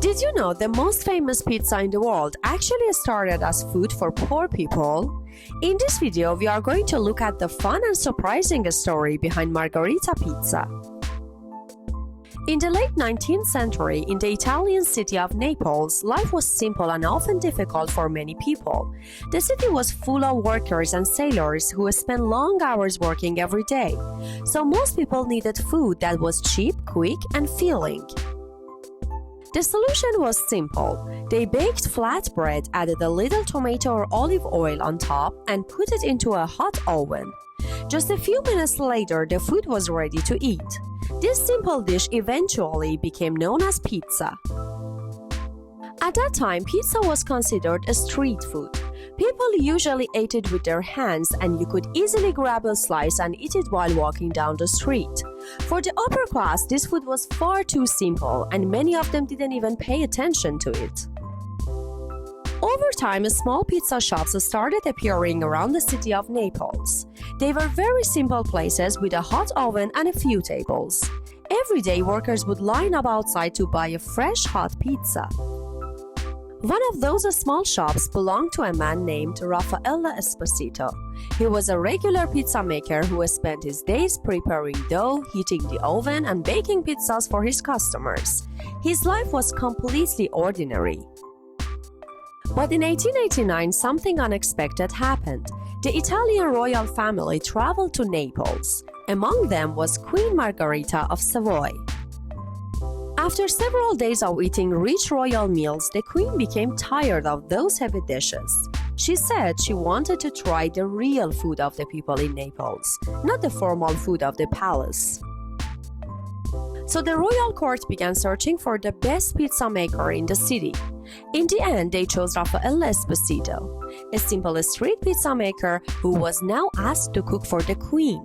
Did you know the most famous pizza in the world actually started as food for poor people? In this video, we are going to look at the fun and surprising story behind Margherita pizza. In the late 19th century, in the Italian city of Naples, life was simple and often difficult for many people. The city was full of workers and sailors who spent long hours working every day. So most people needed food that was cheap, quick, and filling. The solution was simple. They baked flat bread, added a little tomato or olive oil on top, and put it into a hot oven. Just a few minutes later, the food was ready to eat. This simple dish eventually became known as pizza. At that time, pizza was considered a street food. People usually ate it with their hands, and you could easily grab a slice and eat it while walking down the street. For the upper class, this food was far too simple, and many of them didn't even pay attention to it. Over time, small pizza shops started appearing around the city of Naples. They were very simple places with a hot oven and a few tables. Every day, workers would line up outside to buy a fresh hot pizza. One of those small shops belonged to a man named Raffaele Esposito. He was a regular pizza maker who spent his days preparing dough, heating the oven, and baking pizzas for his customers. His life was completely ordinary. But in 1889, something unexpected happened. The Italian royal family traveled to Naples. Among them was Queen Margherita of Savoy. After several days of eating rich royal meals, the queen became tired of those heavy dishes. She said she wanted to try the real food of the people in Naples, not the formal food of the palace. So the royal court began searching for the best pizza maker in the city. In the end, they chose Raffaele Esposito, a simple street pizza maker who was now asked to cook for the queen.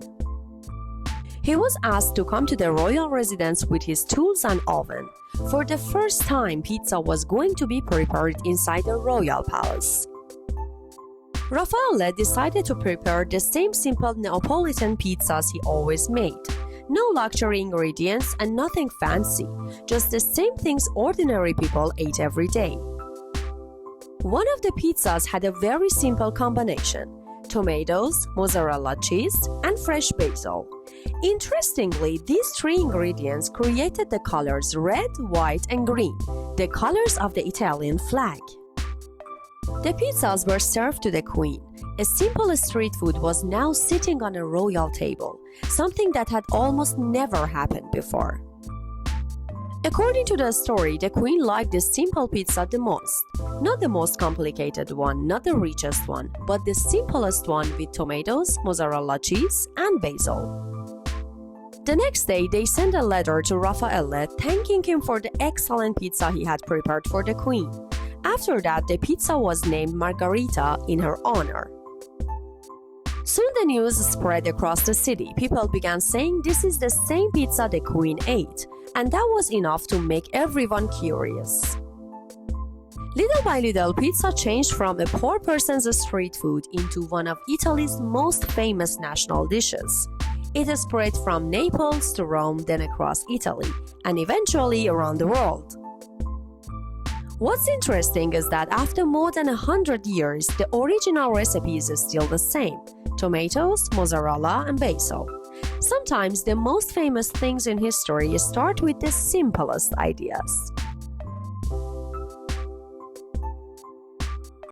He was asked to come to the royal residence with his tools and oven. For the first time, pizza was going to be prepared inside the royal palace. Raffaele decided to prepare the same simple Neapolitan pizzas he always made. No luxury ingredients and nothing fancy, just the same things ordinary people ate every day. One of the pizzas had a very simple combination: tomatoes, mozzarella cheese, and fresh basil. Interestingly, these three ingredients created the colors red, white, and green, the colors of the Italian flag. The pizzas were served to the queen. A simple street food was now sitting on a royal table, something that had almost never happened before. According to the story, the queen liked the simple pizza the most. Not the most complicated one, not the richest one, but the simplest one with tomatoes, mozzarella cheese, and basil. The next day, they sent a letter to Raffaele thanking him for the excellent pizza he had prepared for the queen. After that, the pizza was named Margherita in her honor. Soon the news spread across the city. People began saying this is the same pizza the queen ate, and that was enough to make everyone curious. Little by little, pizza changed from a poor person's street food into one of Italy's most famous national dishes. It spread from Naples to Rome, then across Italy, and eventually around the world. What's interesting is that after more than 100 years, the original recipe is still the same: tomatoes, mozzarella, and basil. Sometimes the most famous things in history start with the simplest ideas.